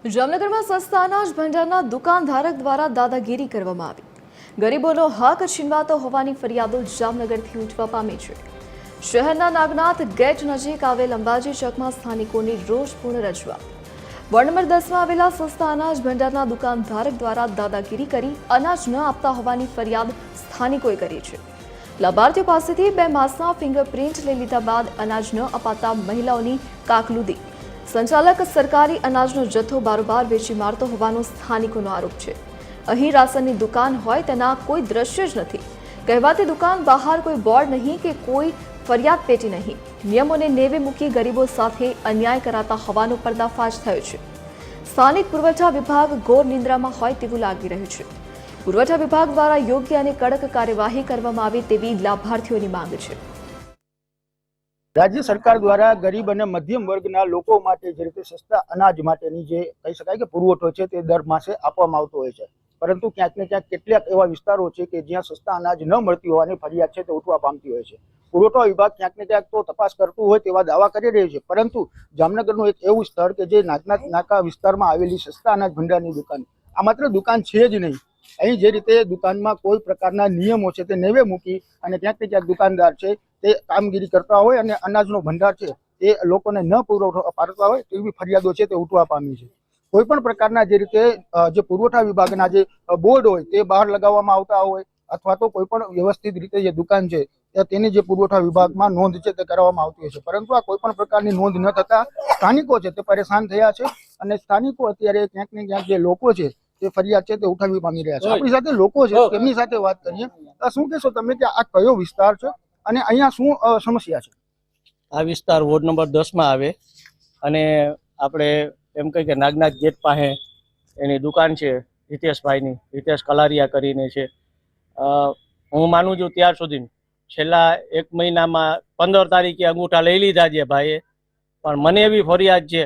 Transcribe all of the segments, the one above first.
જામનગરમાં સસ્તા અનાજ ભંડારના દુકાનધારક દ્વારા દાદાગીરી કરવામાં આવી. ગરીબોનો હક છીનવાતો હોવાની ફરિયાદો જામનગરથી ઉઠવા પામી છે. શહેરના નાગનાથ ગેટ નજીક આવેલ અંબાજી ચોકમાં સ્થાનિકોની રોષપૂર્ણ રજૂઆત. વોર્ડ નંબર 10માં આવેલા સસ્તા અનાજ ભંડારના દુકાનધારક દ્વારા દાદાગીરી કરી અનાજ ન આપતા હોવાની ફરિયાદ સ્થાનિકોએ કરી છે. લાભાર્થીઓ પાસેથી 2 માસના ફિંગરપ્રિન્ટ લઈ લીધા બાદ અનાજ ન અપાતા મહિલાઓની કાકલુદી. સંચાલક સરકારી અનાજનો જથ્થો બારોબાર વેચી મારતો હોવાનો સ્થાનિકોનો આરોપ છે. અહીં રાશનની દુકાન હોય તેના કોઈ દ્રશ્ય જ નથી. કહેવાતી દુકાન બહાર કોઈ બોર્ડ નહીં કે કોઈ ફરિયાદ પેટી નહીં. નિયમોને નેવે મૂકી ગરીબો સાથે અન્યાય કરાતા હોવાનો પર્દાફાશ થયો છે. સ્થાનિક પુરવઠા વિભાગ ઘોર નિંદ્રામાં હોય તેવું લાગી રહ્યું છે. પુરવઠા વિભાગ દ્વારા યોગ્ય અને કડક કાર્યવાહી કરવામાં આવે તેવી લાભાર્થીઓની માંગ છે. રાજ્ય સરકાર દ્વારા ગરીબ અને મધ્યમ વર્ગના લોકો માટે જે રીતે સસ્તા અનાજ માટેની જે કહી શકાય કે પુરવઠો છે તે દર માસે આપવામાં આવતો હોય છે, પરંતુ ક્યાંક ને ક્યાંક કેટલાક એવા વિસ્તારો છે કે જ્યાં સસ્તા અનાજ ન મળતી હોવાની ફરિયાદ છે તે ઉઠવા પામતી હોય છે. પુરવઠા વિભાગ ક્યાંક ને ક્યાંક તો તપાસ કરતું હોય તેવા દાવા કરી રહ્યું છે, પરંતુ જામનગરનું એક એવું સ્થળ કે જે નાગનાથ નાકા વિસ્તારમાં આવેલી સસ્તા અનાજ ભંડારની દુકાન, આ માત્ર દુકાન છે જ નહીં, અહીં જે રીતે દુકાનમાં કોઈ પ્રકારના નિયમો છે તે નેવે મૂકી અને ક્યાંક ને ક્યાંક દુકાનદાર છે તે કામગીરી કરતા હોય અને અનાજનો ભંડાર છે તે લોકોને ન પુરવઠો પાડતા હોય તેવી ફરિયાદો છે તે ઉઠવા પામી છે. કોઈ પણ પ્રકારના જે રીતે જે પુરવઠા વિભાગના જે બોર્ડ હોય તે બહાર લગાવવામાં આવતા હોય અથવા તો કોઈ પણ વ્યવસ્થિત રીતે જે દુકાન છે તેની જે પુરવઠા વિભાગમાં નોંધ છે તે કરવામાં આવતી હોય છે, પરંતુ આ કોઈ પણ પ્રકારની નોંધ ન થતા સ્થાનિકો છે તે પરેશાન થયા છે અને સ્થાનિકો અત્યારે ક્યાંક ને ક્યાંક જે લોકો છે તે ફરિયાદ છે તે ઉઠાવી પામી રહ્યા છે. આપણી સાથે લોકો છે તેમની સાથે વાત કરીએ. શું કહેશો તમે કે આ કયો વિસ્તાર છે અને અહીંયા શું સમસ્યા છે? આ વિસ્તાર વોર્ડ નંબર 10માં આવે અને આપણે એમ કહીએ કે નાગનાથ ગેટ પાસે એની દુકાન છે હિતેશભાઈની, હિતેશ કલારિયા કરીને છે. હું માનું છું ત્યાર સુધી છેલ્લા 1 મહિનામાં 15 તારીખે અંગૂઠા લઈ લીધા છે ભાઈએ, પણ મને એવી ફરિયાદ છે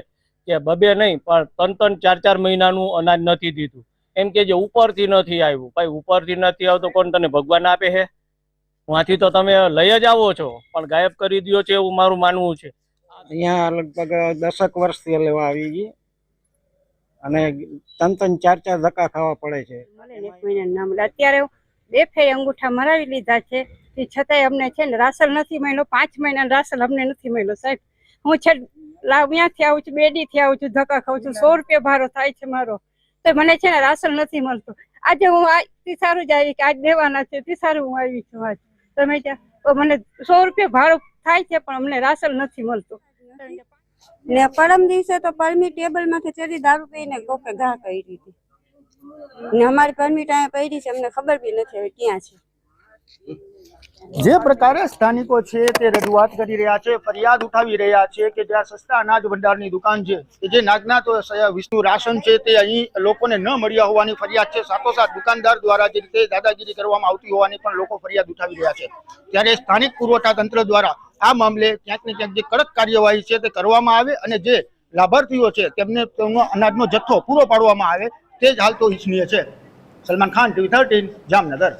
કે 2 નહીં પણ 3-4 મહિનાનું અનાજ નથી દીધું. એમ કે જે ઉપરથી નથી આવ્યું. ભાઈ ઉપરથી નથી આવતો કોણ તને ભગવાન આપે છે? ત્યાંથી તો તમે લઈ જ આવો છો પણ ગાયબ કરી દો છો એવું મારું માનવું છે. અહીંયા લગભગ 10 વર્ષથી લેવા આવી ગઈ અને 3-4 ધક્કા ખાવા પડે છે. અત્યારે 2 ફેર અંગૂઠા મરાવી લીધા છે, તે છતાંય અમને છે ને રાશન નથી મળ્યો. 5 મહિના રાશન અમને નથી મળ્યો સાહેબ. હું છે અહીંયાથી આવું છું, બેડીથી આવું છું, ધક્કા ખાઉં છું, 100 રૂપિયા ભાડો થાય છે મારો, તો મને છે ને રાશન નથી મળતું. આજે હું તીસારું જ આવી કે આજ દેવાના છે, તીસારું હું આવી છું. આજ તમે ત્યાં મને 100 રૂપિયા ભાડો થાય છે પણ અમને રાશન નથી મળતું. ને પરમ દિવસે તો પરમી ટેબલ માંથી ચડી દારૂ પીને કોકે ઘા કરી દીધી ને અમારી પરમિટ અહીંયા પડી છે, અમને ખબર બી નથી હવે ક્યાં છે. જે પ્રકારે સ્થાનિકો છે તે રજૂઆત કરી રહ્યા છે, ફરિયાદ ઉઠાવી રહ્યા છે કે જ્યાં સસ્તા અનાજ ભંડારની દુકાન છે કે જે નાગનાથ વિષ્ણુ રાશન છે તે અહીં લોકોને ન મળ્યા હોવાની ફરિયાદ છે. સાથોસાથ દુકાનદાર દ્વારા જે રીતે દાદાગીરી કરવામાં આવતી હોવાની પણ લોકો ફરિયાદ ઉઠાવી રહ્યા છે. ત્યારે સ્થાનિક પુરવઠા તંત્ર દ્વારા આ મામલે ક્યાંક ને ક્યાંક જે કડક કાર્યવાહી છે તે કરવામાં આવે અને જે લાભાર્થીઓ છે તેમને તેમનો અનાજનો જથ્થો પૂરો પાડવામાં આવે તે જ હાલ તો ઈચ્છનીય છે. સલમાન ખાન, TV13 જામનગર.